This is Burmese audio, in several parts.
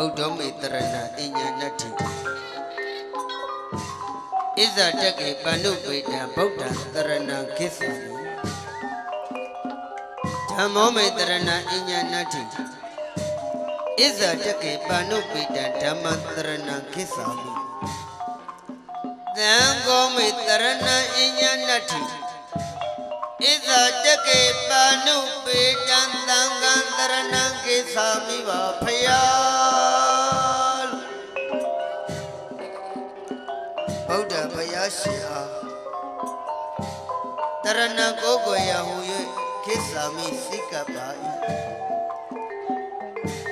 Buddha Mitrana Inyanati Iza Taki Panu Veda Buddha Tarana Kisami Dhammo Mitrana Inyanati Iza Taki Panu Veda Dhamma Tarana Kisami Dhammo Mitrana Inyanati Iza Taki Panu Veda Dhamma Tarana Kisami Vapayal Buddha Payashya Tarana Gogoya Huye Kisami Sikapai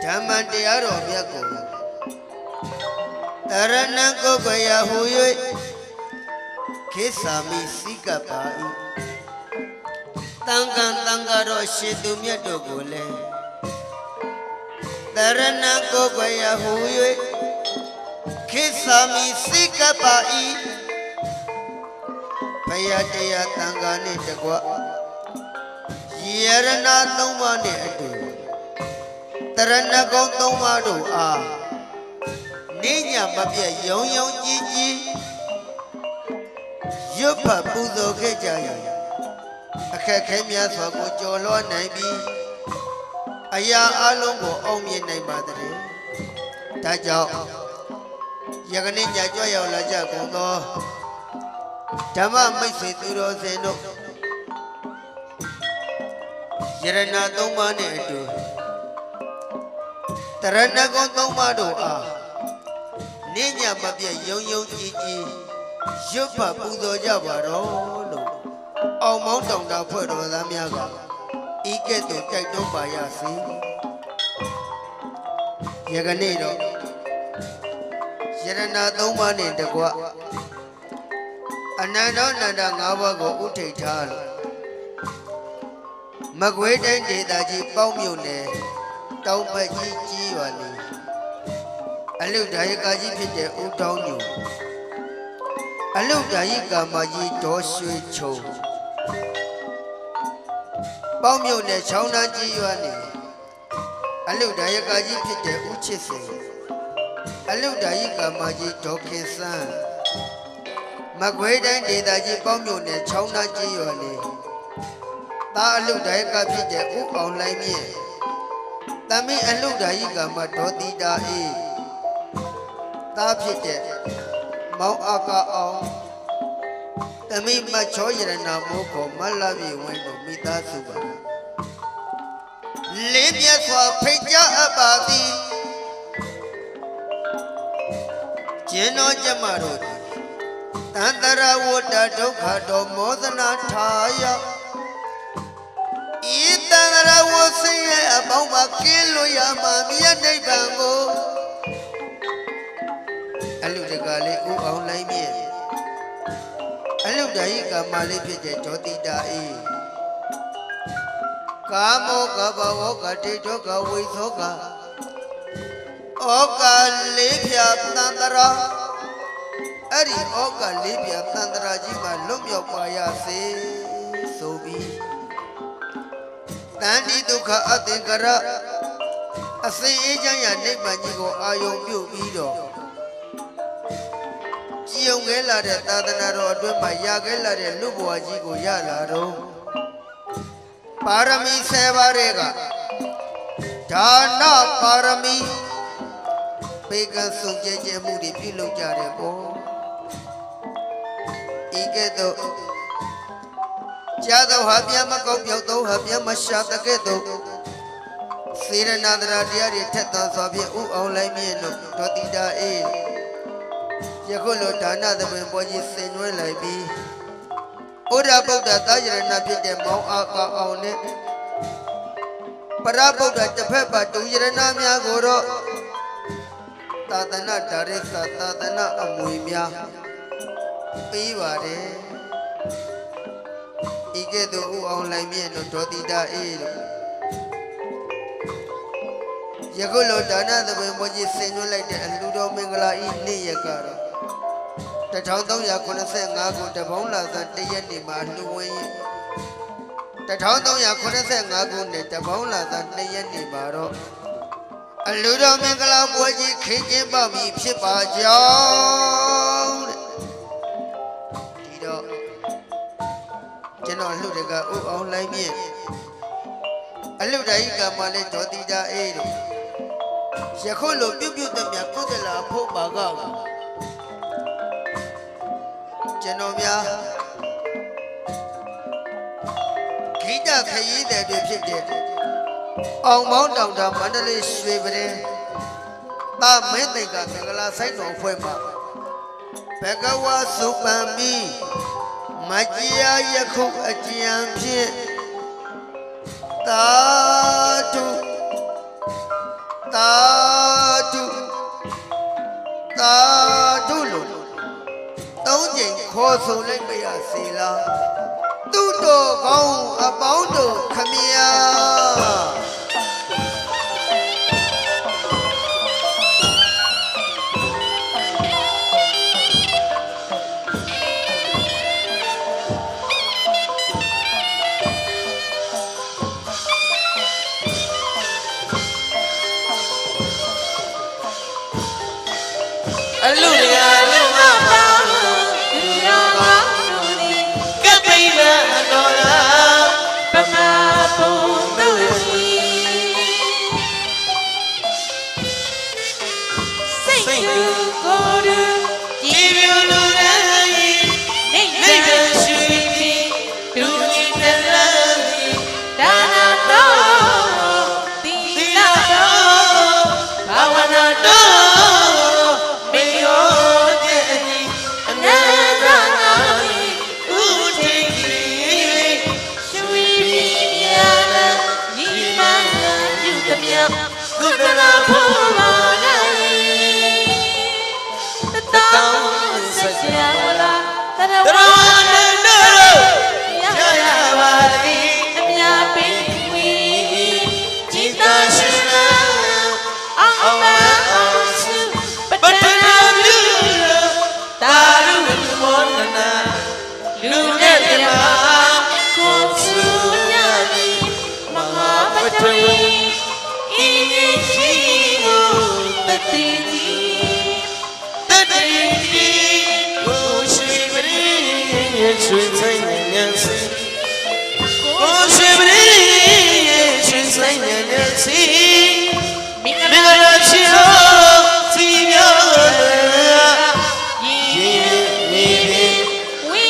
Dhamantiyaro Vyako Tarana Gogoya Huye Kisami Sikapai Tangan Tangaro Shidumya Dogole Tarana Gogoya Huye Kisami Sikapai Payataya Tangani Dagwa Yerana Tomani Adu Tarana Gontomadu Ah Ninya Babia Yong Yong Gigi Yupa Puzo Kejaya Akakemia Swako Jolo Naibi Aya Alongo Omi Naibadre Tajao Yagani Jajoya Laja Gogo Dhamma Maisi Turo Zeno Yerana Tomani Adu Tarana Gontomadu Ah Ninya Babia Yong Yong Gigi Yupa Puzo Javaro Ông mong đồng đạo phở đồ giám nhà gạo Ý kết tổ chạy đông bà yà xí Dạ gần này đó Dạ ra nà tông bà nền đặc quá Anh nà đó nà đà ngã bà gỗ út thầy thà Mà quế đến để ta chỉ bao nhiêu nè Tông bà chi bà nì Anh lưu đại ca chỉ phía để út đau nhiều Anh lưu đại ca mà chỉ đó xuôi chầu Bao nhiêu nè cháu nà chi yoa nè Anh lưu đại ca chỉ phía để út chết xe Anh lưu đại ca mà chỉ đó kê sang Mà quế đến để ta chỉ bao nhiêu nè cháu nà chi yoa nè Ta anh lưu đại ca phía để út ông lại miệng Ta mi anh lưu đại ca mà đó tí đá ý Ta phía để Mau aka ông Ta mi mà cho yara nà mô cổ mà la vi wenno mi ta suba Lê bia xoa phê cha abadi Jeno jamarodi Tantara woda dokha do modana thaya I tantara wo siye abong ma kilo ya ma miya nei bango Alu de gale u ông lai miye Alu dai ka mali phit de joti da e Kamo ka bawo ka te do ka wai tho ka Oka le phya tantara Ari oka le phya tantara ji ma lup yauk pa ya se so bi Tandi dukha athingara Asin e chan ya nibbaan ji ko ayong pyu pi do Chi ông ghé là để ta ta rồi đôi mà ya ghé là để lúc bùa chi của ya là đâu Parami se varega Dhana Parami Pegan sung che mu di pi luk ja de bo Ý ke to Cha to ha pya ma kau pyauk to ha pya ma sha ta ke to Siranadra dia ri thet ta swa phi u ông lai mien no do ti da e Yakolo Dana the Boji Senway Libi Oda Buddha Tajana Pit Mount Aka on it Parabuddha the Pepper to Yeranamia Goro Tatana Darisa Tatana Amuimia Pivare Ikedo on Limian no Totida E Yakolo Dana the Boji Senway like the Ludo Mingala in Niyakara The town don't yakunase ngaku the bonla than the Yanima Luway. The town don't yakunase ngaku the bonla than the Yanibaro. အလူတော်မင်္ဂလာပွဲကြီးခင်းကျင်းပါပြီဖြစ်ပါကြောင်းဒီတော့ကျွန်တော်လှုပ်တဲ့ကဥအောင်လိုင်းမြင့်အလူတိုင်းကမှလည်းဒေါ်တီတာအေးတို့ယခုလိုပြုတ်ပြုတ်တဲ့မြတ်ကုသလာဖို့ပါကကျွန်တော်များဂိတခရီးတဲ့တွေဖြစ်တဲ့အောင်မောင်းတောင်တာမန္တလေးရွှေပရင်တာမင်းသိက္ခာမင်္ဂလာဆိုင်တော်ဖွဲ့မှာဘဂဝါစုပံမီမကြီးယခုအကြံဖြင့်တာတုတာတုတာတုလို့သုံးချိန်ခေါ်ဆိုလိုက်မရစေလားသူတော်ကောင်းအပေါင်းတို့ခမညာအလူရလူမပါလူရပါလူဒီကပိလအတော်ရာပမပုံတို့ရှိစိတ်လူကိုယ်ရကြည်ပြလူရည်နေကရှိပြီးဒူနီတလာဒါနာတော်တိလာတော်ဘာဝနာတော်ကုသလာဖို့ပါနိုင်တောင်းဆက်ကြလာတရဝနန္ဒရရပါလိအမြပင်ဝီจิตာရှိနာအောင်မအောင်စုပတနာလူတာရုမောနနာလူနဲ့ပြမကိုစုညတိမဟာပထဝီရွှေဆိုင်ဉာဏ်စီကိုရွှေပရိရွှေဆိုင်ဉာဏ်စီမင်္ဂလာရှိတော်စီမြောရေရေ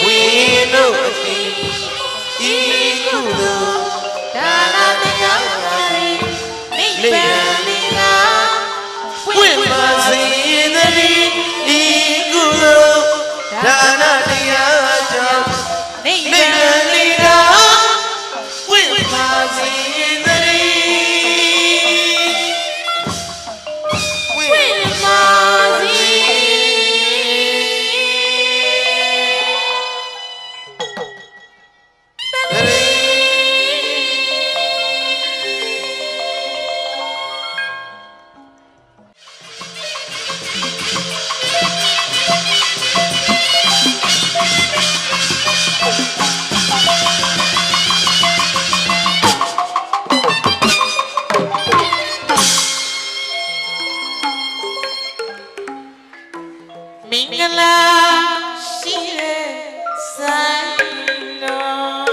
ဝိနုအတိဤကုသိုလ်ဒါနတရားနိဗ္ဗာန်လေးကပွင့်ပါစေတည်းဤကုသိုလ်ဒါနတရားနေမလီရာဝိပါစီတရီဝိပါစီတရီမင်္ဂလာရှိတဲ့ဆိုင်တော်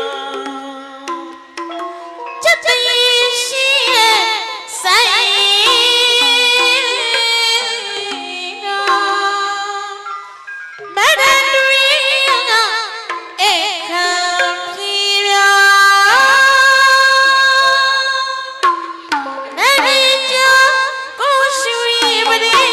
ချက်တည်းရှိတဲ့ဆိုင်တော်မဒန်ရီကအခမ်းကြီးရာမဒီချာကိုရှိပရိ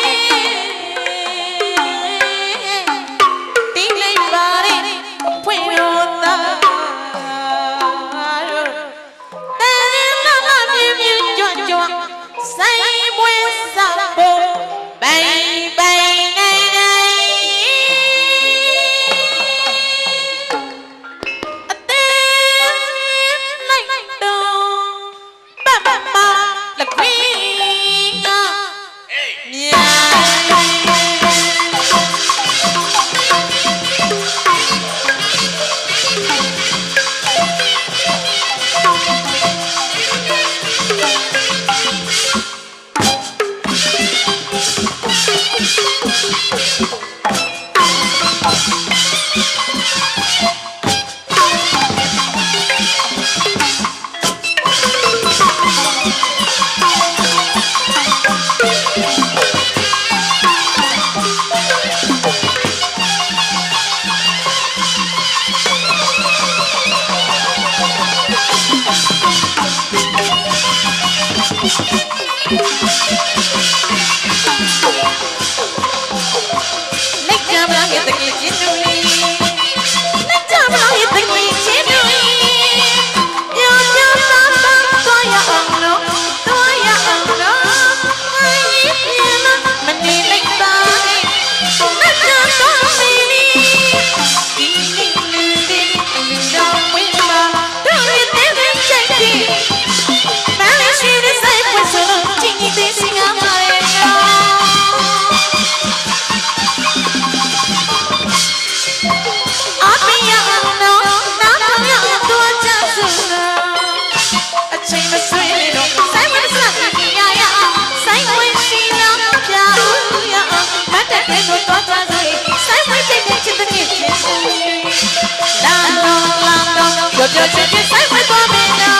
ပြောချင်ချင်ဆိုင်ဝဲသွားမင်းနာ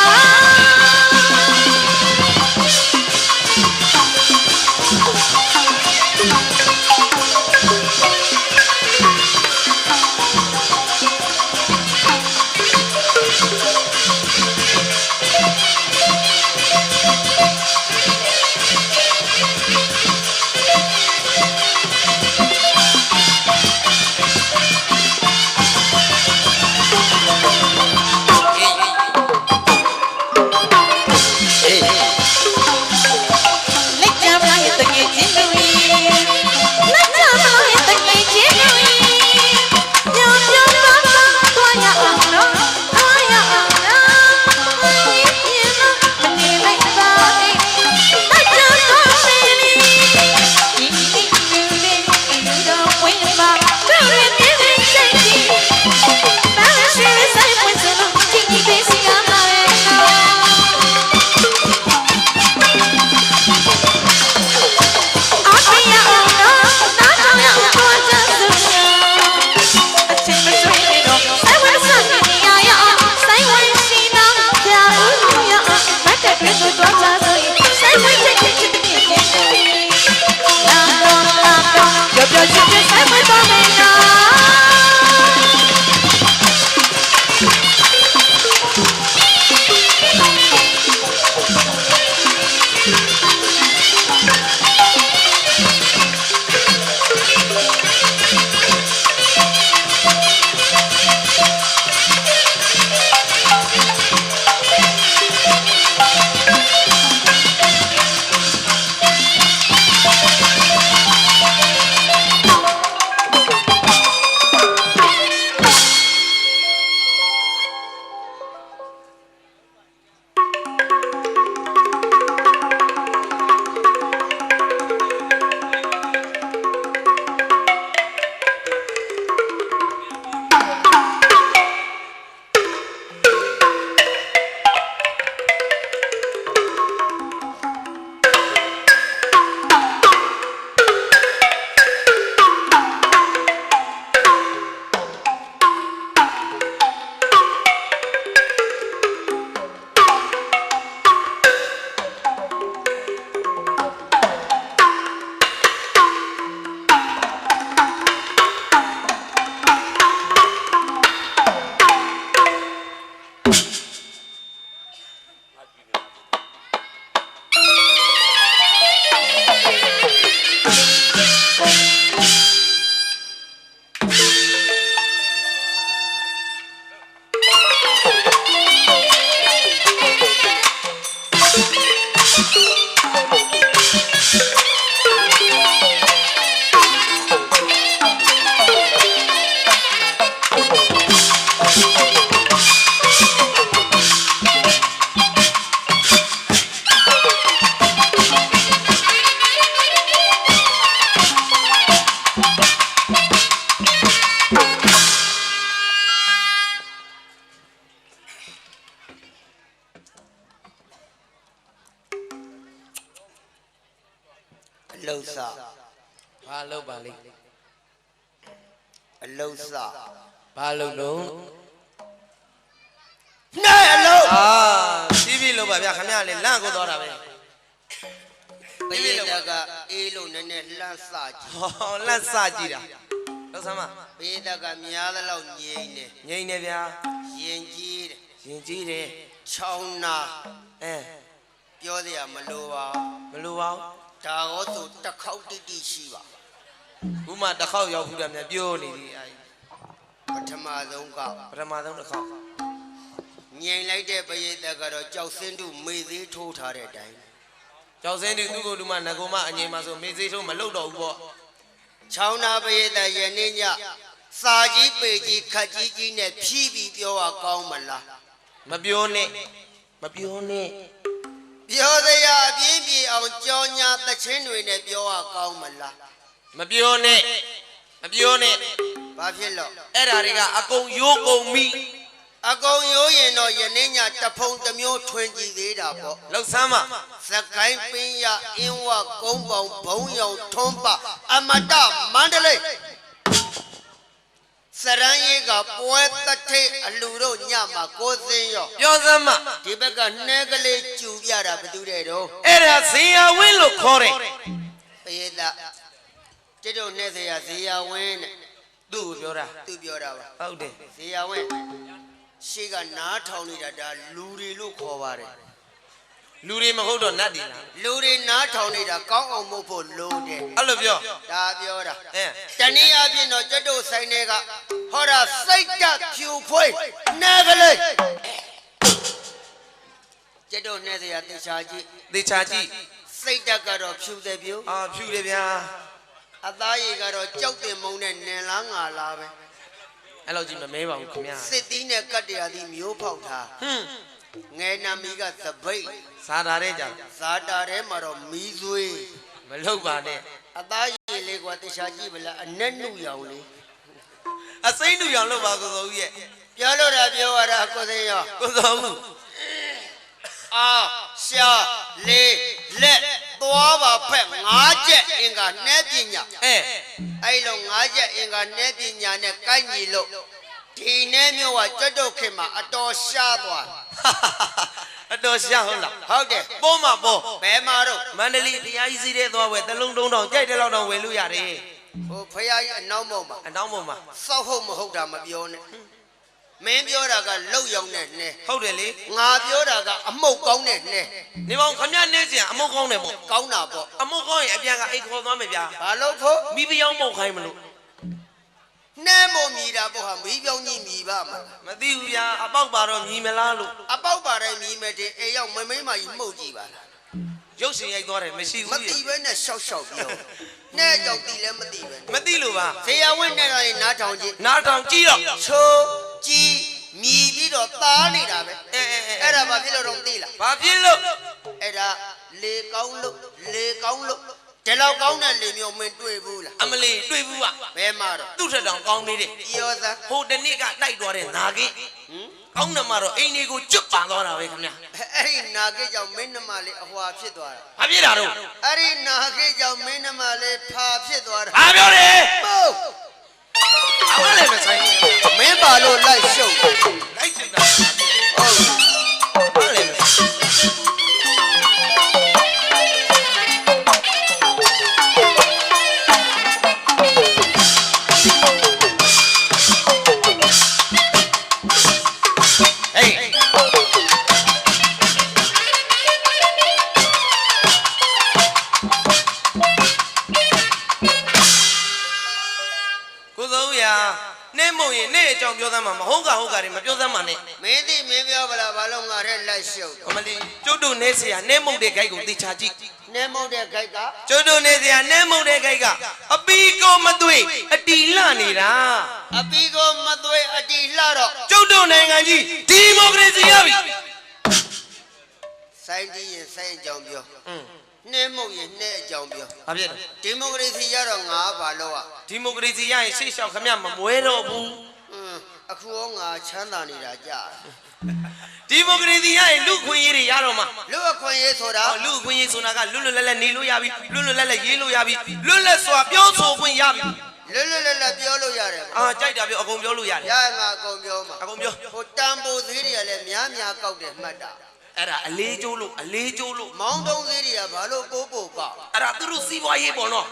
လှုပ်စား ဘာလုပ်ပါလိမ့် အလှုပ်စား ဘာလုပ်လို့ နဲ့အလှုပ် ပြီးပြီလို့ပါဗျာခင်ဗျားလေလန့်ကိုသွားတာပဲ ဘယင်တကအေးလို့နည်းနည်းလှမ်းစကြည့် ဟောလန့်စကြည့်တာလောက်စမ်းမ ဘယင်တကများသလောက်ငြိမ့်နေ ငိမ့်နေဗျာ ရင်ကြီးတယ် ရင်ကြီးတယ် ချောင်းနာ ပြောစရာမလိုပါ မလိုပါဘူး ဒါရောဆိုတစ်ခေါက်တိတိရှိပါ ခုမှတစ်ခေါက်ရောက်ဘူးတာများပြောနေသည်အဲ ပထမဆုံးက ပထမဆုံးတစ်ခေါက် ငြိမ်လိုက်တဲ့ပရိသတ်ကတော့ကြောက်စင်းတုမေသေးထိုးထားတဲ့အတိုင်း ကြောက်စင်းတူသူ့ကိုယ်တူမငကိုမအငြိမ်မှာဆိုမေးစေးထုံးမလုတော့ဘူးပေါ့ ချောင်းနာပရိသတ်ယနေ့ညစာကြီးပေကြီးခတ်ကြီးကြီးနဲ့ဖြီးပြီးပြောရကောင်းမလား မပြောနဲ့မပြောနဲ့ ပြောစရာအပြင်းပြေအောင်ကြောညာသချင်းတွေနဲ့ပြောရကောင်းမလား မပြောနဲ့မပြောနဲ့ ဘာဖြစ်လို့ အဲ့ဓာတွေကအကုန်ရိုးကုန်ပြီ အကုန်ရိုးရင်တော့ယနေ့ညတဖုံတစ်မျိုးထွင်ကြည့်သေးတာပေါ့ လောက်ဆမ်းမ စကိုင်းပင်းရအင်းဝကုန်းပေါင်ဘုံရောင်ထွန်းပအမတမန္တလေးစ စရန်ကြီးကပွဲတထိတ်အလူတို့ညမှာကိုစင်းရော ပြောစမ်းမ ဒီဘက်ကနှဲကလေးကျူပြတာဘသူတဲ့တော့ အဲ့ဒါဇေယဝင်းလို့ခေါ်တယ် ပယေတာကျတို့နဲ့ဇေယဇေယဝင်းနဲ့ သူ့ကိုပြောတာ သူပြောတာပါ ဟုတ်တယ် ဇေယဝင်းရှေ့ကနားထောင်နေတာဒါလူတွေလို့ခေါ်ပါတယ် လူတွေမဟုတ်တော့နတ်တွေလား လူတွေနားထောင်နေတာကောင်းအောင်လုပ်ဖို့လိုတယ် အဲ့လိုပြော ဒါပြောတာ အဲ တနည်းအားဖြင့်တော့ကျတို့ဆိုင်တွေကဟောတာစိတ်တဖြူဖွေးနှဲကလေးကျတို့နဲ့ဇေယတေချာကြီး သေချာကြည့် စိတ်တက်ကတော့ဖြူတယ်ပြူ အာဖြူတယ်ဗျာ အသားရည်ကတော့ကြောက်တင်မုံနဲ့နင်လားငါလားပဲ အဲ့လိုကြီးမမဲပါဘူးခင်ဗျာ စစ်သီးနဲ့ကတ်တရားသီးမျိုးဖောက်ထား ဟွန်း ငယ်နာမီကသပိတ် စားတာတဲ့ကြောင့် ဇာတာထဲမှာတော့မီးသွေး မလုပ်ပါနဲ့ အသားရည်လေးကတခြားကြည့်ဗလားအနက်နုရောင်လေး အစိမ့်လူရောင်လို့ပါကိုစိုးကြီးရဲ့ ပြောလို့တာပြောရတာကိုသိရော ကိုစိုးဘူး အာရှာလေးလက်သွားပါဖက်၅ချက်အင်္ဂါနှဲပညာ အဲ အဲ့လို၅ချက်အင်္ဂါနှဲပညာနဲ့ကိုက်ညီလို့ဒီနှဲမျိုးကကျွတ်တုတ်ခင်မှာအတော်ရှားသွား အတော်ရှာဟုတ်လား ဟုတ်တယ် ပေါ်မှာပေါ် ဘယ်မှာတော့ မန္တလေးတရားကြီးစီးတဲ့သွားဝယ်တလုံးတုံးတောင်ကြိုက်တဲ့လောက်တောင်ဝယ်လို့ရတယ် ဟိုဖယားကြီးအနောက်မောက်မှာ အနောက်ပေါ်မှာ စောက်ဟုတ်မဟုတ်တာမပြောနဲ့မင်းပြောတာကလောက်ရောက်တဲ့နှဲ ဟုတ်တယ်လေ ငါပြောတာကအမှုတ်ကောင်းတဲ့နှဲ နေပေါင်းခမရနေစရာအမုတ်ကောင်းတယ်ပေါ့ ကောင်းတာပေါ့ အမုတ်ကောင်းရင်အပြန်ကအိတ်ခေါ်သွားမယ်ဗျာ ဘာလို့ဖို့ မိဖျောင်းမုတ်ခိုင်းမလို့ နှဲမို့မြည်တာပေါ့ဟာမီးပြောင်းကြီးမြည်ပါမှာ မသိဘူးဗျာအပေါက်ပါတော့မြည်မလားလို့ အပေါက်ပါတိုင်းမြည်မယ်တင်အေရောက်မမိမ့်မကြီးမှုတ်ကြည့်ပါလား ရုပ်ရှင်ရိုက်သွားတယ်မရှိ မ ဘူး တိပဲနဲ့ရှောက်ရှောက်ပြောနှဲကြောင့်တိလည်းမတိပဲ မသိလို့ပါ ဇေယဝင်းနဲ့လည်းနားထောင်ကြည့် နားထောင်ကြည့်တော့ ချိုးကြည်မြည်ပြီးတော့သားနေတာပဲ အဲ အဲ့ဒါဘာဖြစ်လို့တော့သိလား ဘာဖြစ်လို့ အဲ့ဒါလေကောင်းလို့လေကောင်းလို့ဒီလောက်ကောင်းတဲ့လေမျိုးမင်းတွေ့ဘူးလား အမလီတွေ့ဘူးက ဘယ်မှာတော့ သူ့ထက်တောင်ကောင်းသေးတယ် ပြောသား ဟိုတနေ့ကတိုက်သွားတဲ့နာကြီး ဟင် ကောင်းတယ်မှာတော့အိမ်တွေကိုကျွတ်ပန်သွားတာပဲခင်ဗျာ အဲ့ဒီနာခေကြောင့်မင်းနှမလေးအဟွာဖြစ်သွားတာ ဘာဖြစ်တာတော့ အဲ့ဒီနာခေကြောင့်မင်းနှမလေးဖာဖြစ်သွားတာ ဘာပြောလဲ ဟုတ် အမလည်းမဆိုင်ဘူး မင်းပါလို့လိုက်ရှုပ် လိုက်ချင်တာ ဟုတ် ဘာလဲမဆိုင်ကြောင်ပြောသမ်းမှာမဟုတ်ကဟုတ်ကတွေမပြောသမ်းမှာနဲ့ မင်းသိမင်းပြောဗလားဘာလို့ငါတဲ့လိုက်ရှုပ် အမလီကျုပ်တို့နေเสียနဲမုတ်တဲ့ဂိုက်ကိုသေချာကြည့် နဲမုတ်တဲ့ခိုက်က ကျုပ်တို့နေเสียနဲမုတ်တဲ့ဂိုက်ကအပီကိုမသွေးအတီလှနေတာ အပီကိုမသွေးအတီလှတော့ ကျုပ်တို့နိုင်ငံကြီးဒီမိုကရေစီရပြီ စိုင်းကြီးရင်စိုင်းအကြောင်းပြောနှဲမုတ်ရင်နှဲအကြောင်းပြော ဘာဖြစ်လဲ ဒီမိုကရေစီရတော့ငါဘာလို့อ่ะ ဒီမိုကရေစီရရင်ရှေ့လျှောက်ခမမမွဲတော့ဘူး အခုရောငါချမ်းသာနေတာကြာ ဒီမိုကရေစီရရင်လူခွင့်ရေးတွေရတော့မှာ လူအခွင့်ရေးဆိုတာ လူခွင့်ရေးဆိုတာကလွတ်လွတ်လပ်လပ်နေလို့ရပြီလွတ်လွတ်လပ်လပ်ရေးလို့ရပြီလွတ်လပ်စွာပြောဆိုခွင့်ရပြီ လွတ်လွတ်လပ်လပ်ပြောလို့ရတယ် အာကြိုက်တာပြောအကုန်ပြောလို့ရတယ် ရငါအကုန်ပြောမှာ အကုန်ပြော ဟိုတန်ပိုးသေးတွေကလည်းများများကောက်တယ်မှတ်တာ အဲ့ဒါအလေးကျိုးလို့အလေးကျိုးလို့ မောင်းတုံးသေးတွေကဘာလို့ပိုးပို့ကောက် အဲ့ဒါသူတို့စီးပွားရေးပေါ့နော်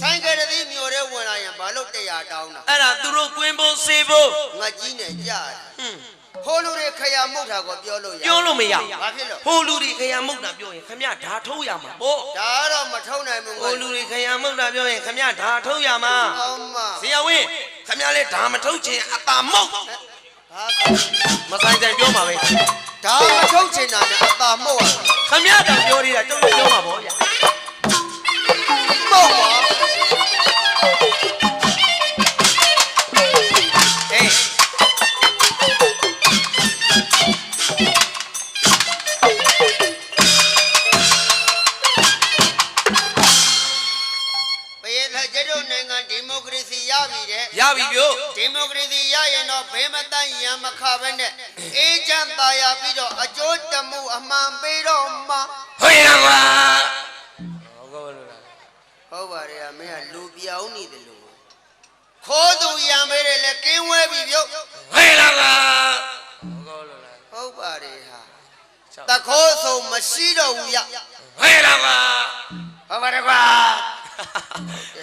ဆိုင်ကယ်တစ်စီးမျိုးတဲ့ဝင်လာရင်ဘာလို့100တောင်းတာ အဲ့ဒါသူတို့ကွင်းဖို့စေဖို့ ငါကြီးနဲ့ကြားဟိုလူတွေခရမုတ်တာကိုပြောလို့ရ ပြောလို့မရ ဘာဖြစ်လို့ ဟိုလူတွေခရမုတ်တာပြောရင်ခမဓာထုတ်ရမှာပေါ့ ဒါတော့မထုံနိုင်ဘူး ဟိုလူတွေခရမုတ်တာပြောရင်ခမဓာထုတ်ရမှာ အောင်မ ဇေယဝင်းခမလည်းဓာမထုတ်ချင်အတာမုတ် ဘာ မဆိုင်ဆိုင်ပြောပါပဲ ဒါမထုံချင်တာနဲ့အသာမုတ်ရ ခမတောင်ပြောနေတာကျုပ်လည်းပြောမှာပေါ့ဗျာ မုတ်ပါ အေး ဘယ်သာကျတော့နိုင်ငံဒီမိုကရေစီရပြီတဲ့ ရပြီပြို့ ဒီမိုကရေစီရရင်တော့ဘေးမတန်းရံမခပဲနဲ့အေးချမ်းသာယာပြီးတော့အကျိုးတမှုအမှန်ပေးတော့မှ ဟုတ်ရမှာ ဟုတ်ပါရဲ့မင်းကလူပြောင်းနေတယ်လို့ခိုးသူရံပေးတယ်လေ လည်းကင်းဝဲပြီပြုတ် ဟဲ့လားကောလို့လား ဟုတ်ပါတယ်ဟာတခိုးဆုံးမရှိတော့ဘူးရ ဟဲ့လား ဟုတ်ပါတယ်ကွာ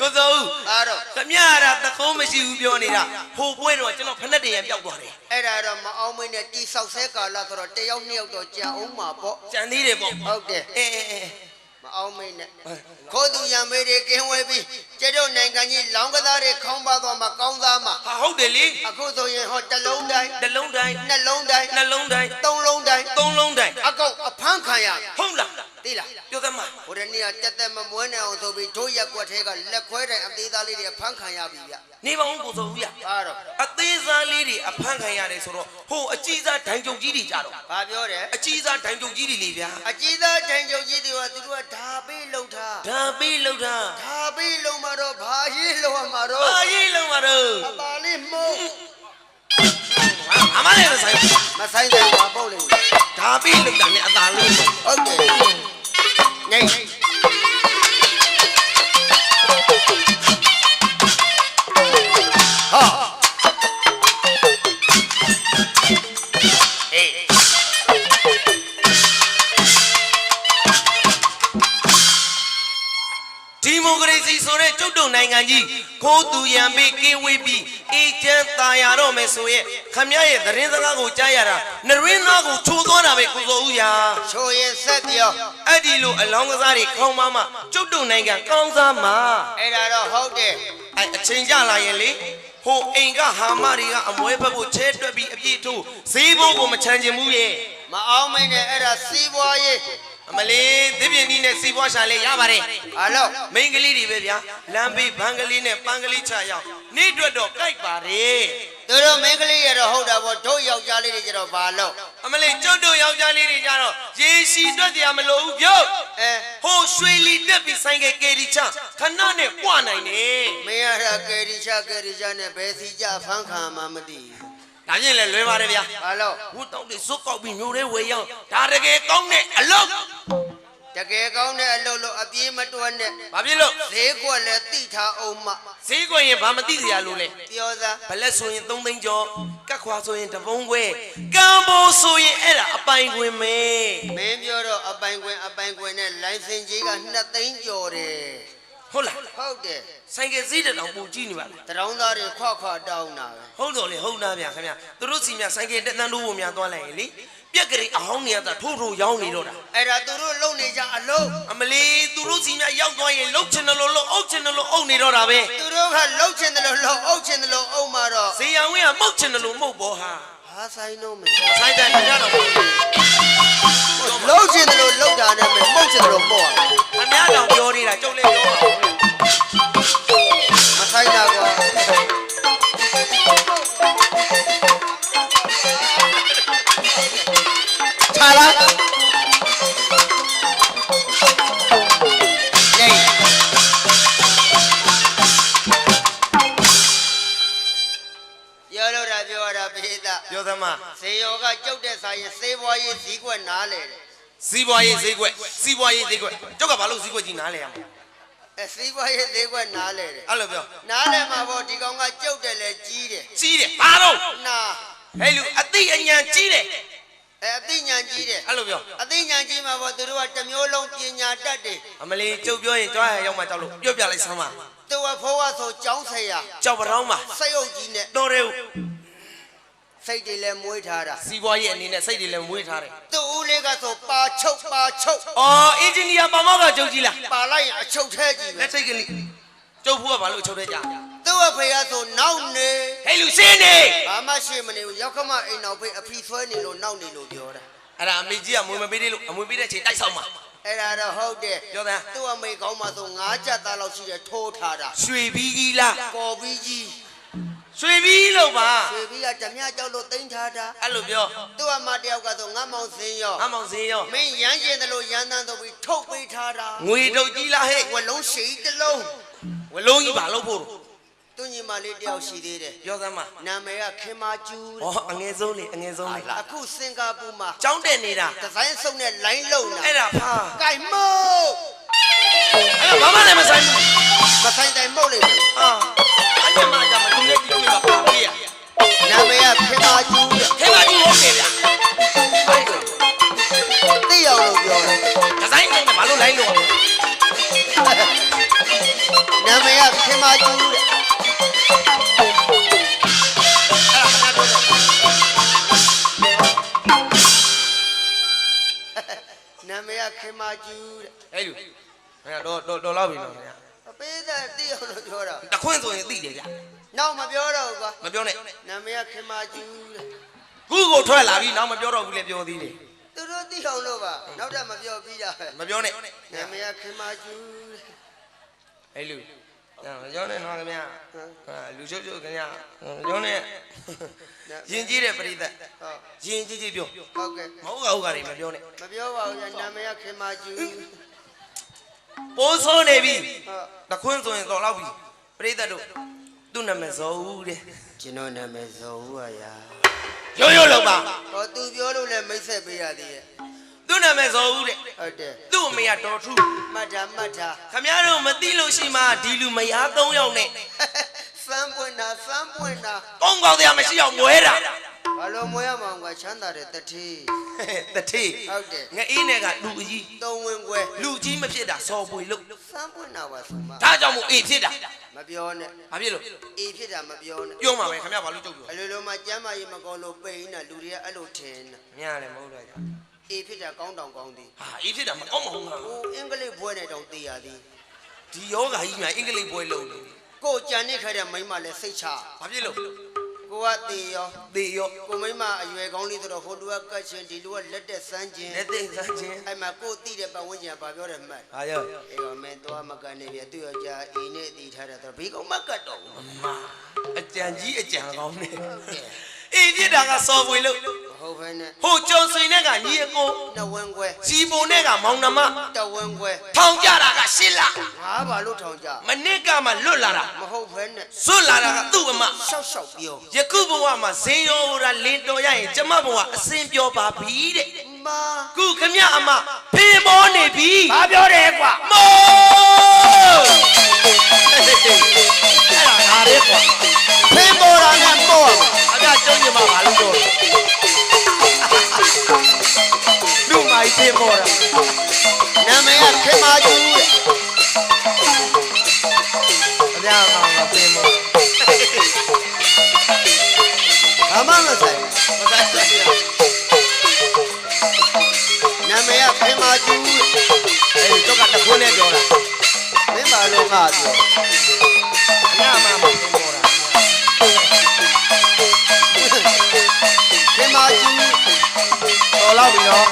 ကိုစိုး အားတော့ ခမရတာတကုံးမရှိဘူးပြောနေတာဟိုပွဲတော့ကျွန်တော်ဖက်နဲ့တရံပြောက်သွားတယ် အဲ့ဒါတော့မအောင်မင်းနဲ့တီဆောက်ဆဲကာလဆိုတော့တယောက်နှစ်ယောက်တော့ကြာအောင်မှာပေါ့ ကြံသေးတယ်ပေါ့ ဟုတ်တယ် အေး မအောင်မင်းနဲ့ခိုးသူရံမေးတွေကင်းဝဲပြီးကျတို့နိုင်ငံကြီးလောင်းကစားတွေခေါင်းပါသွားမှာကောင်းသားမှာ ဟာဟုတ်တယ်လေ အခုဆိုရင်ဟောတစ်လုံးတိုင်း တစ်လုံးတိုင်း နှလုံးတိုင်း နှလုံးတိုင်း သုံးလုံးတိုင်း သုံးလုံးတိုင်း အကောက်အဖမ်းခံရ ဟုတ်လား သိလား ပြောသမား ဟိုတနေ့ကတက်တက်မမွေးနေအောင်ဆိုပြီးတို့ရက်ကွက်ထဲကလက်ခွဲတိုင်အသေးသားလေးတွေဖမ်းခံရပြီဗျ နေပါဦးကိုစိုးဦးရ အားတော့ အသေးစားလေးတွေအဖမ်းခံရတယ်ဆိုတော့ဟိုအကြီးစားဒိုင်ကြုံကြီးတွေကြတော့ ဘာပြောတယ် အကြီးစားဒိုင်ကြုံကြီးတွေလေဗျာ အကြီးသားတိုင်ကြုံကြီးတွေကသူတို့ကဓာပေးလှုပ်ထား ဒါပေးလို့တာ ဓာပေးလှုပ်မှာတော့ဘာရေးလှုပ်ရမှာတော့ ဘာကြီးလုံးပါတော့ အပါလေးမို့ အမလည်းမဆိုင်ဘူး မဆိုင်တယ်ဘာပေါ့လေ ဒါပေးလို့တာနဲ့အသာလို့ ဟုတ်တယ်ငိတ်ဟာအေး ဒီမိုကရေစီဆိုတဲ့ကျုပ်တို့နိုင်ငံကြီးခိုးသူရံပေးကင်းဝေးပြီးအေဂျင့်ตายရတော့မယ်ဆိုရင်ခမရရဲ့သတင်းစကားကိုကြားရတာနရင်းသားကိုချိုးသွားတာပဲကိုစိုးဦးရာ ချိုရင်ဆက်ပြော အဲ့ဒီလိုအလောင်းကစားတွေခေါင်းမမကျုပ်တို့နိုင်ငံကောင်းစားမှာ အဲ့ဒါတော့ဟုတ်တယ် အဲ့အချိန်ကြလာရင်လေဟိုအိမ်ကဟာမတွေကအမွဲဘက်ကိုချဲတွက်ပြီးအပြည့်ထိုးဈေးဘိုးကိုမချမ်းချင်ဘူးရဲ့ မအောင်မင်းနဲ့အဲ့ဒါစီးပွားရေး အမလေးသစ်ပြင်းကြီးနဲ့စီးပွားရှာလဲရပါတယ် အားလို့ မိန်းကလေးတွေပဲဗျာလမ်းဘေးဘန်းကလေးနဲ့ပန်းကလေးချရောက်နေ့အတွက်တော့ကြိုက်ပါတယ် သူတို့မင်းကလေးရတော့ဟုတ်တာပေါ့တို့ယောက်ျားလေးတွေကျတော့ဘာလို့ အမလေးကျုပ်တို့ယောက်ျားလေးတွေကြတော့ရေရှည်တွက်တရားမလိုဘူးပြုတ် အဲ ဟိုရွှေလီတက်ပြီးဆိုင်ကကေဒီချခဏနဲ့ပွားနိုင်တယ် မင်းရတာကယ်ရီချနဲ့ဘယ်စီကြဖမ်းခံမှမသိ ဒါပြင်လဲလွယ်ပါတယ်ဗျာ ဘာလို့ ဟိုတောက်တွေစုတ်ကောက်ပြီးမျိုးတွေဝေရောက်ဒါတကယ်ကောင်းတဲ့အလုပ် တကယ်ကောင်းတဲ့အလုပ်လို့အပြေးမတွက်နဲ့ ဘာဖြစ်လို့ ဈေးကွက်လည်းတိထားအောင်မ ဈေးကွက်ရင်ဘာမသိစရာလို့လဲ ပြောသား ဘလက်ဆိုရင်3သိန်းကျော်ကတ်ခွာဆိုရင်တပုံးခွဲကံဘိုးဆိုရင်အဲ့ဒါအပိုင်ခွင်မဲ မင်းပြောတော့အပိုင်ခွင်နဲ့လိုင်စင်ကြီးက2သိန်းကျော်တယ် ဟုတ်လား ဟုတ်တယ် ဆိုင်ကဈေးတောင်ပူကြည့်နေပါလား တရောင်းသားတွေခွတောင်းတာပဲ ဟုတ်တော့လေဟုတ်သားဗျာခင်ဗျာသူတို့စီမြဆိုင်ကတက်တန်းတို့ဘုံများသွားလိုက်ရင်လေပြက်ကလေးအဟောင်းနေရတာထိုးထိုးရောင်းနေတော့တာ အဲ့ဒါသူတို့လုံနေကြအလုံး အမလီသူတို့စီမြရောက်သွားရင်လှုပ်ချင်တယ်လို့လှုပ်အုပ်ချင်တယ်လို့အုပ်နေတော့တာပဲ သူတို့ကလှုပ်ချင်တယ်လို့လှုပ်အုပ်ချင်တယ်လို့အုပ်မှာတော့ ဇေယံဝင်းကမှုတ်ချင်တယ်လို့မှုတ်ပေါ်ဟာ ဟာဆိုင်တော့မယ် ဆိုင်တယ်ခင်ဗျာတော့ လှုပ်ချင်တယ်လို့လှုပ်တာနဲ့မဟုတ်ချင်တယ်လို့ပေါ့ ခင်ဗျာတော့ပြောနေတာကြုံလဲပြောပါဦး မဆိုင်တာကွာခြာလာပြောလို့တာပြောတာပိဿ ပြောသမား စေယောကကြောက်တဲ့ဆိုင်ရင်စေးပွားရေးဈေးကွက်နားလေတယ် စီးပွားရေးဈေးကွက်စီးပွားရေးဈေးကွက်ကျောက်ကဘာလို့ဈေးကွက်ကြီးနားလဲရမလဲ အဲစေးပွားရေးဈေးကွက်နားလေတယ် အဲ့လိုပြော နားလေမှာပေါ့ဒီကောင်ကကြောက်တယ်လေကြီးတယ် ကြီးတယ်ဘာတော့ နာ ဟဲ့လူအသိအဉာဏ်ကြီးတယ် အဲအသိဉာဏ်ကြီးတယ် အဲ့လိုပြော အသိဉာဏ်ကြီးမှာပေါ့သူတို့ကတစ်မျိုးလုံးပညာတတ်တယ် အမလီကျုပ်ပြောရင်ကြွားရရောက်မှကြောက်လို့ပြောပြလိုက်စမ်းပါ သူကဖိုးကဆိုကျောင်းဆရာ ကြောက်ပတောင်းပါ စိတ်အုပ်ကြီးနဲ့ တော်တယ် စိတ်တွေလည်းမွေးထားတာ စီးပွားရေးအနေနဲ့စိတ်တွေလည်းမွေးထားတယ် သူ့ဦးလေးကဆိုပါချုပ် အော်အင်ဂျင်နီယာပါမောက်ကကျုပ်ကြီးလား ပါလိုက်ရင်အချုပ်ထဲကြီးပဲ လက်ထိတ်ကလေးကျုပ်ဖူးကဘာလို့ချုပ်ထဲကြ သူ့အဖေကဆိုနောက်နေ ဟဲ့လူစင်းနေ ဘာမှရှိမနေဘူးရောက်ခမအိမ်နောက်ဖေးအဖီဆွဲနေလို့နောက်နေလို့ပြောတာ အဲ့ဒါအမေကြီးကမွေမပေးသေးလို့အမွေပေးတဲ့ချိန်တိုက်ဆောင်မှာ အဲ့ဒါတော့ဟုတ်တယ် ပြောသား သူ့အမေကောင်းမှဆို9ကျပ်သားလောက်ရှိတယ်ထိုးထားတာ ရွှေဘီကြီးလား ပေါ်ပြီးကြီး ရွှေဘီလို့ပါ ဆွေပြီးကဓမြကြောက်လို့တိမ့်ထားတာ အဲ့လိုပြော သူ့အမတယောက်ကဆိုငတ်မောင်စင်းရော အမောင်စင်းရော မင်းရမ်းကျင်တယ်လို့ရမ်းတန်းတော့ပြီးထုတ်ပေးထားတာ ငွေတုတ်ကြီးလားဟဲ့ ဝလုံးရှိတစ်လုံး ဝလုံးကြီးပါလို့ဖို့ သူညီမလေးတယောက်ရှိသေးတယ် ပြောစမ်းမ နာမည်ကခင်မာကျူး ဩအငယ်ဆုံးလေအငယ်ဆုံးလေ အခုစင်ကာပူမှာ ကျောင်းတက်နေတာ ဒီဇိုင်းစုံနဲ့ line လုံးတာ အဲ့ဒါဖာ ကြိုင်မို့ အဲ့ဒါဘာမှလည်းမဆိုင်ဘူး မဆိုင်တိုင်မုတ်လိမ့်မယ် အာအညမကြမှာသူလည်းဒီလိုပါပါပေးရ အဲ့လိုခင်ဗျာတော့လောက်ပြီနော်ခင်ဗျာ ပေးတဲ့တိအောင်လို့ပြောတာ တခွန်းဆိုရင်သိတယ်ဗျ နောက်မပြောတော့ဘူးကွာ မပြောနဲ့ နာမည်ကခင်မာကျူးတဲ့ ခုကိုထွက်လာပြီနောက်မပြောတော့ဘူးလေပြောသေးတယ် သူတို့တိအောင်လို့ပါနောက်တော့မပြောပြီးတာပဲ မပြောနဲ့ နာမည်ကခင်မာကျူးတဲ့ အဲ့လိုမပြောနဲ့နော်ခင်ဗျာလူချုပ်ခင်ဗျာမပြောနဲ့ရင်ကြီးတဲ့ပရိသတ် ဟုတ် ရင်ကြီးပြော ဟုတ်ကဲ့ မဟုတ်ကတွေမပြောနဲ့ မပြောပါဘူးညာနာမည်ကခင်မာကျူး ပိုးဆိုးနေပြီ ဟုတ် တခွန်းဆိုရင်တော့လောက်ပြီပရိသတ်တို့သူ့နာမည်ဇော်ဦးတဲ့ ကျွန်တော်နာမည်ဇော်ဦးပါရာ ရိုးလောက်ပါ ဟောသူပြောလို့လည်းမိတ်ဆက်ပေးရသေးရဲ့ သူ့နာမည်ဇော်ဦးတဲ့ ဟုတ်တယ် သူ့အမေကတော်ထူး မှတ်တာ ခမရတို့မသိလို့ရှိမှဒီလူမယား၃ယောက်နဲ့ စမ်းပွင့်တာ ကောင်းကောင်းတရားမရှိအောင်မွဲတာ ဘာလို့မွေးရမှာကချမ်းသာတဲ့တတိ တထေး ဟုတ်တယ် ငအေးနဲ့ကလူအကြီး သုံးဝင်ခွဲ လူကြီးမဖြစ်တာစော်ပွေလို့ စမ်းပွင့်တာပါဆိုမှ ဒါကြောင့်မို့အေးဖြစ်တာ မပြောနဲ့ ဘာဖြစ်လို့ အေးဖြစ်တာမပြောနဲ့ ပြောမှာပဲခမရဘာလို့ကြုတ်ပြော အလိုလိုမှကျမ်းမာရေးမကောင်းလို့ပိန်တာလူတွေကအဲ့လိုထင်တာ မြရလည်းမဟုတ်တော့ကြ အေးဖြစ်တာကောင်းတောင်ကောင်းသည် ဟာအေးဖြစ်တာမကောင်းပါဘူးဟာ ဟိုအင်္ဂလိပ်ဘွဲနဲ့တောင်သိရသည် ဒီယောဂါကြီးများအင်္ဂလိပ်ပွဲလုံးနေ ကိုကြံနေခဲ့တဲ့မိန်းမလည်းစိတ်ချ ဘာဖြစ်လို့ ကိုကတေရော သေရော ကိုမိန်းမအရွယ်ကောင်းလေးဆိုတော့ဟိုလူကကတ်ချင်းဒီလူကလက်တက်စမ်းချင်း လက်သိစမ်းခြင်း အဲ့မှာကိုတိတဲ့ပတ်ဝန်းကျင်ကဘာပြောတယ်မှတ် ဟာရော အေးတော့မင်းသွားမကန်နေပြီသူ့ယောက်ျားအိမ်နဲ့တည်ထားတယ်ဆိုတော့ဘေးကောင်မကတ်တော့ဘူး မအကြံကြီးအကြံကောင်းနေအေးဖြစ်တာကစော်ပွေလို့ မဟုတ်ဘဲနဲ့ ဟိုကျော်စိန်နဲ့ကညီအကို တဝင်းခွဲ စီပုံနဲ့ကမောင်နှမ တဝင်းခွဲ ထောင်ကြတာကရှစ်လ ငါဘာလို့ထောင်ကြ မနစ်ကမှလွတ်လာတာ မဟုတ်ဘဲနဲ့ ဇွတ်လာတာကသူ့အမ ရှောက်ရှောက်ပြော ယခုဘဝမှာဇင်းရောရာလင်းတော်ရရင်ကျမဘဝအစင်ပြောပါပြီတဲ့ မာ ခုခမအမဖေမောနေပြီ ဘာပြောတယ်ကွာ မောအဲ့ဒါငါရဲကွာ ဖေးပေါ်တာနဲ့ပေါ့ အကကျုံညမဘာလို့တော့လူမိုက်ဖေမောတာ နာမည်ကခင်မာကျူးတဲ့ အများမှာဖေမော ဘာမှမဆိုင် မကတ်ဆက်ရ နာမည်ကခင်မာကျူးတဲ့ အဲ့ဒီတော့ကတခွန်းနဲ့ပြောတာ မင်းဘာလို့ငါပြော အများမှာဖေမောတာ ခင်မာကျူး တော်လောက်ပြီနော်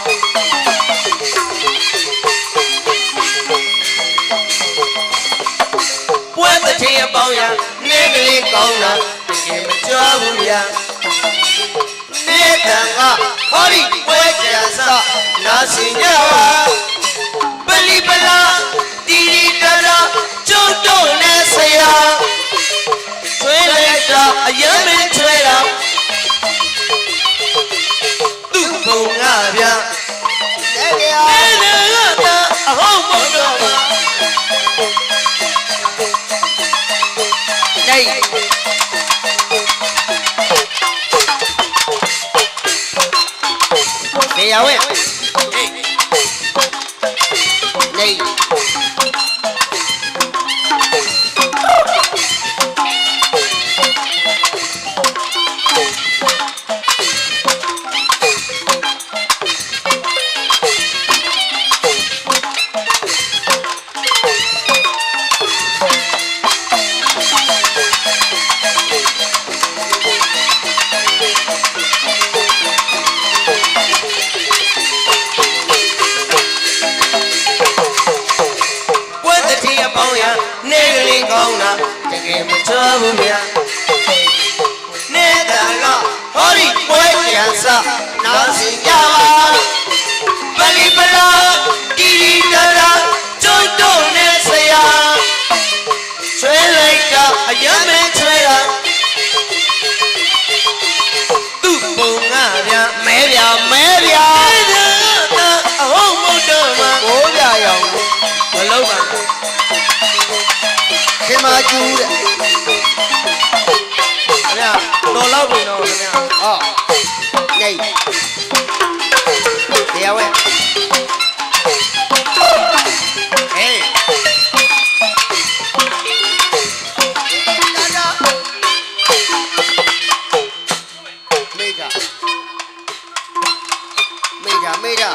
ပွဲတစ်ချိန်အပေါင်းရနေကလေးကောင်းတာတကယ်မကြွားဘူးဗျာနေတန်ကဟောဒီပွဲကြံစနာစင်ကြပါပလီပလာတီရီတရာကျုပ်တို့နဲ့ဆရာဆွေးလိုက်တာအယမ်းမင်းဆွဲတာသူ့ဘုံကဗျာ တဲ့ကြ နေနေကအဟုတ်မတော်ပါနေနေရဝဲဟေးနေပွဲတစ်ချိန်အပေါင်းရနေကလေးကောင်းတာတကယ်မချောဘူးဗျာနေတာကဟောဒီပွဲကြံစနာစင်ကြပါပလီပလာတီရီတရာကျုပ်တို့နဲ့ဆရာဆွဲလိုက်တာအယမ်းမင်းဆွဲတာသူ့ဘုံကဗျာမဲဗျာအဟုတ်မတော်မှာ ကိုးကြရောင် မလုံးပါ ခင်မာကျူးတဲ့ ခင်ဗျာတော်လောက်ပြီနော်ခင်ဗျာ ဟောနေတရားဝဲ ဟေး မိတာမိတာ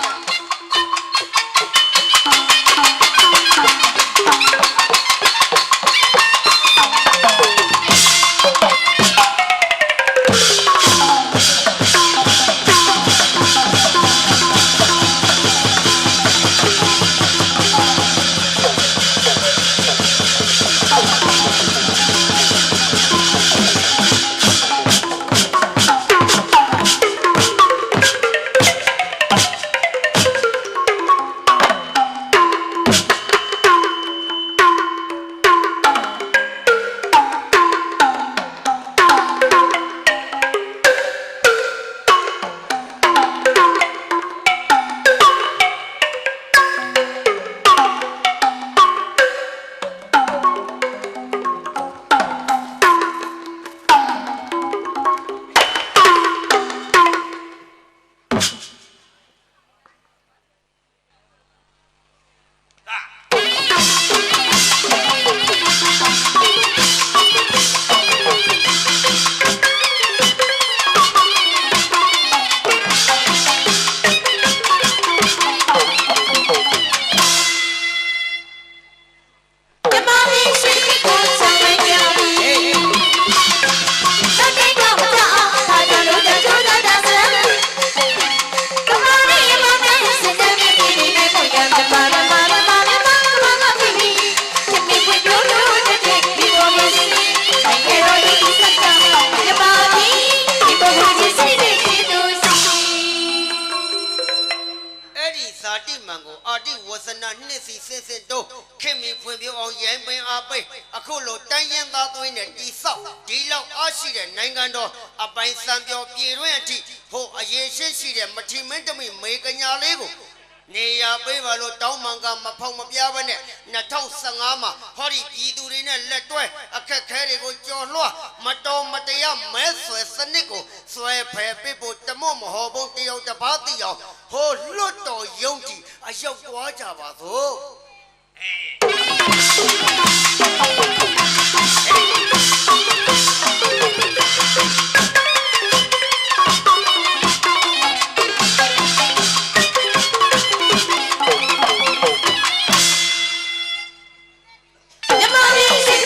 လိုတိုင်းရင်းသားသွေးနဲ့တီဆောက်ဒီလောက်အားရှိတဲ့နိုင်ငံတော်အပိုင်စံပြောပြည်တွင်းအထိဟိုအရေးရှိတဲ့မထီမင်းတမိမေကညာလေးကိုနေရပေးပါလို့တောင်းမှန်ကမဖောက်မပြဘဲနဲ့2015မှာဟောဒီပြည်သူတွေနဲ့လက်တွဲအခက်ခဲတွေကိုကြော်လွှားမတော်မတရားမဲဆွယ်စနစ်ကိုဆွဲဖယ်ပေးဖို့တမို့မဟောဖို့တယောက်တစ်ပါးသိအောင်ဟိုလွတ်တော်ယုံကြည်အရောက်သွားကြပါစို့Democracy,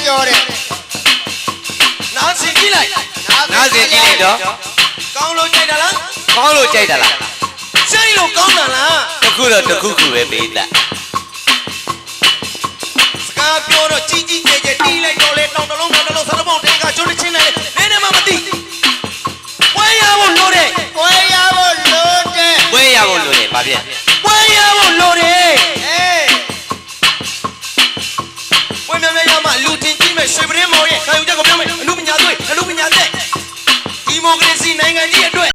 ကြောတဲ့ နားစင်ကြည့်လိုက် နားစင်ကြည့်လိုက်တော့ ကောင်းလို့ကြိုက်တာလား ကောင်းလို့ကြိုက်တာလား စိတ်လို့ကောင်းတာလား တခုတော့တခုခုပဲပေးတာ စကားပြောတော့ကြီးကြီးကျယ်ကျယ်တီးလိုက်တော့လေတောင်တလုံးတောင်တလုံးစားတော့ပေါင်းတဲ့ကကျွတ်ချင်းလိုက်နေနေမှမသိဝဲရဖို့လို့တဲ့ ဝဲရဖို့လို့တဲ့ ဝဲရဖို့လို့လေဗာပြန် ဝဲရဖို့လို့တဲ့ဝဲမြမြရမလူတင်ကြီးမဲ့ရွှေပရင်းမောင်ရဲ့ခံယူချက်ကိုပြောမယ်အမှုပညာသွေးအမှုပညာသက်ဒီမိုကရေစီနိုင်ငံကြီးအတွက်